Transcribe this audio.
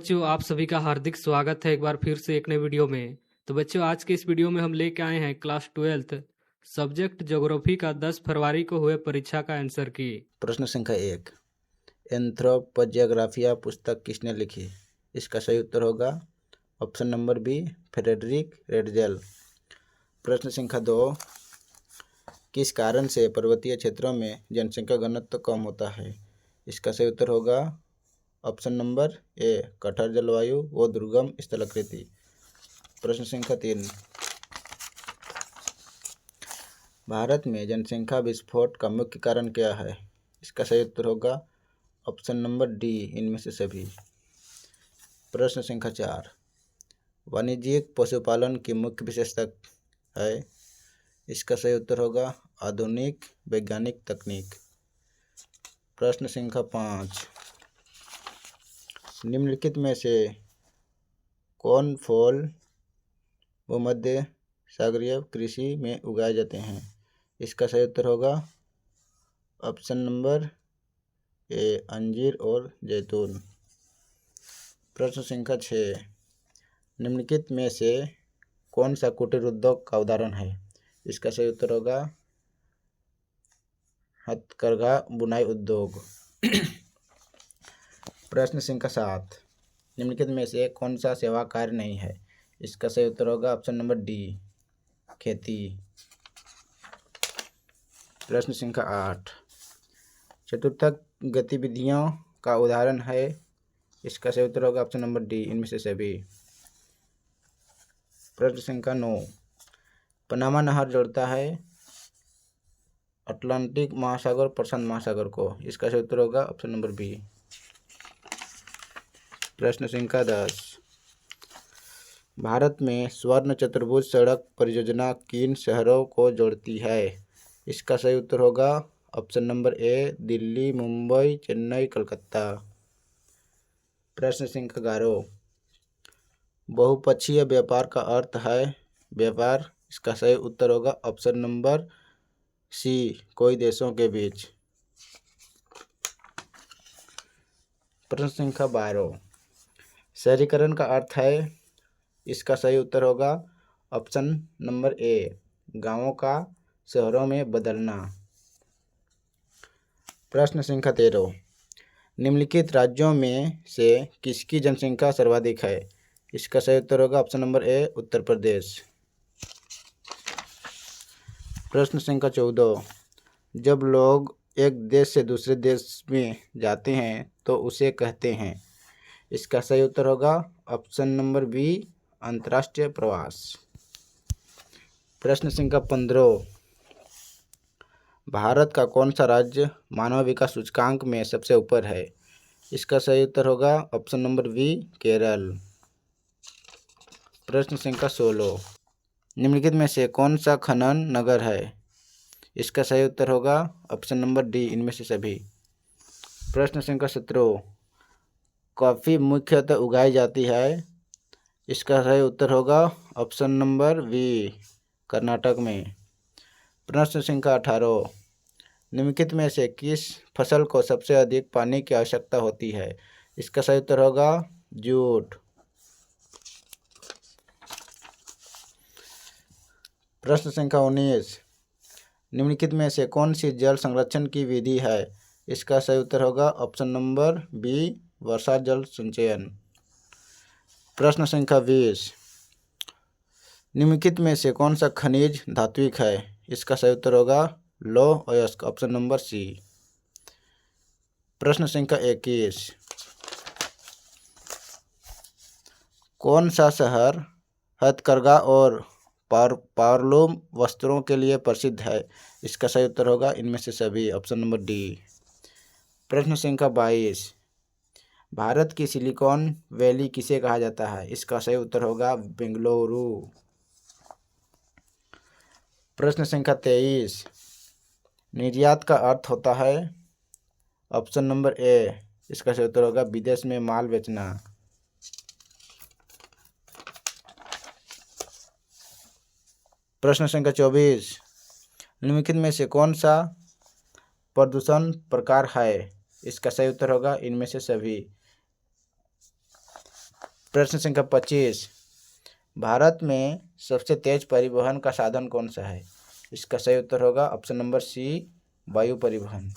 बच्चों, आप सभी का हार्दिक स्वागत है एक बार फिर से एक नए वीडियो में। तो बच्चों, आज के इस वीडियो में हम लेके आए हैं क्लास 12th सब्जेक्ट ज्योग्राफी का 10 फरवरी को हुए परीक्षा का आंसर की। प्रश्न संख्या 1। एंथ्रोपोजियोग्राफिया पुस्तक किसने लिखी? इसका सही उत्तर होगा option number B, Friedrich Ratzel. प्रश्न संख्या 2। किस कारण से पर्वतीय क्षेत्रों में जनसंख्या घनत्व कम होता है? इसका सही उत्तर होगा ऑप्शन नंबर ए, कठोर जलवायु व दुर्गम स्थलाकृति। प्रश्न संख्या 3। भारत में जनसंख्या विस्फोट का मुख्य कारण क्या है? इसका सही उत्तर होगा ऑप्शन नंबर डी, इनमें से सभी। प्रश्न संख्या 4। वाणिज्यिक पशुपालन की मुख्य विशेषता है? इसका सही उत्तर होगा आधुनिक वैज्ञानिक तकनीक। प्रश्न संख्या 5। निम्नलिखित में से कौन फल भूमध्य सागरीय कृषि में उगाए जाते हैं? इसका सही उत्तर होगा ऑप्शन नंबर ए, अंजीर और जैतून। प्रश्न संख्या 6। निम्नलिखित में से कौन सा कुटीर उद्योग का उदाहरण है? इसका सही उत्तर होगा हथकरघा बुनाई उद्योग। प्रश्न संख्या 7। निम्नलिखित में से कौन सा सेवा कार्य नहीं है? इसका सही उत्तर होगा ऑप्शन नंबर डी, खेती। प्रश्न संख्या 8। चतुर्थक गतिविधियों का उदाहरण है? इसका सही उत्तर होगा ऑप्शन नंबर डी, इनमें से सभी। प्रश्न संख्या 9। पनामा नहर जोड़ता है अटलांटिक महासागर और प्रशांत महासागर को। इसका सही उत्तर होगा ऑप्शन नंबर बी। प्रश्न संख्या 10। भारत में स्वर्ण चतुर्भुज सड़क परियोजना किन शहरों को जोड़ती है? इसका सही उत्तर होगा option number A, Delhi, Mumbai, Chennai, Calcutta. प्रश्न संख्या 11। बहुपक्षीय व्यापार का अर्थ है व्यापार। इसका सही उत्तर होगा ऑप्शन नंबर सी, कई देशों के बीच। प्रश्न संख्या 12। शहरीकरण का अर्थ है? इसका सही उत्तर होगा ऑप्शन नंबर ए, गांवों का शहरों में बदलना। प्रश्न संख्या 13। निम्नलिखित राज्यों में से किसकी जनसंख्या सर्वाधिक है? इसका सही उत्तर होगा option number A, Uttar Pradesh. प्रश्न संख्या 14। जब लोग एक देश से दूसरे देश में जाते हैं तो उसे कहते हैं? इसका सही उत्तर होगा ऑप्शन नंबर बी, अंतर्राष्ट्रीय प्रवास। प्रश्न संख्या 15। भारत का कौन सा राज्य मानव विकास सूचकांक में सबसे ऊपर है? इसका सही उत्तर होगा ऑप्शन नंबर बी, केरल। प्रश्न संख्या 16। निम्नलिखित में से कौन सा खनन नगर है? इसका सही उत्तर होगा ऑप्शन नंबर डी, इनमें से सभी। प्रश्न संख्या 17। कॉफ़ी मुख्यतः उगाई जाती है? इसका सही उत्तर होगा ऑप्शन नंबर बी, कर्नाटक में। प्रश्न संख्या 18। निम्नलिखित में से किस फसल को सबसे अधिक पानी की आवश्यकता होती है? इसका सही उत्तर होगा जूट। प्रश्न संख्या 19। निम्नलिखित में से कौन सी जल संरक्षण की विधि है? इसका सही उत्तर होगा ऑप्शन नंबर बी, वर्षा जल संचयन। प्रश्न संख्या 20। निम्नलिखित में से कौन सा खनिज धात्विक है? इसका सही उत्तर होगा लौह अयस्क, ऑप्शन नंबर सी। प्रश्न संख्या 21। कौन सा शहर हथकरघा और पावरलूम वस्त्रों के लिए प्रसिद्ध है? इसका सही उत्तर होगा इनमें से सभी, ऑप्शन नंबर डी। प्रश्न संख्या 22। भारत की सिलिकॉन वैली किसे कहा जाता है? इसका सही उत्तर होगा बेंगलुरु। प्रश्न संख्या 23। निर्यात का अर्थ होता है? ऑप्शन नंबर ए, इसका सही उत्तर होगा विदेश में माल बेचना। प्रश्न संख्या 24। निम्नलिखित में से कौन सा प्रदूषण प्रकार है? इसका सही उत्तर होगा इनमें से सभी। प्रश्न संख्या 25, भारत में सबसे तेज परिवहन का साधन कौन सा है? इसका सही उत्तर होगा ऑप्शन नंबर सी, वायु परिवहन।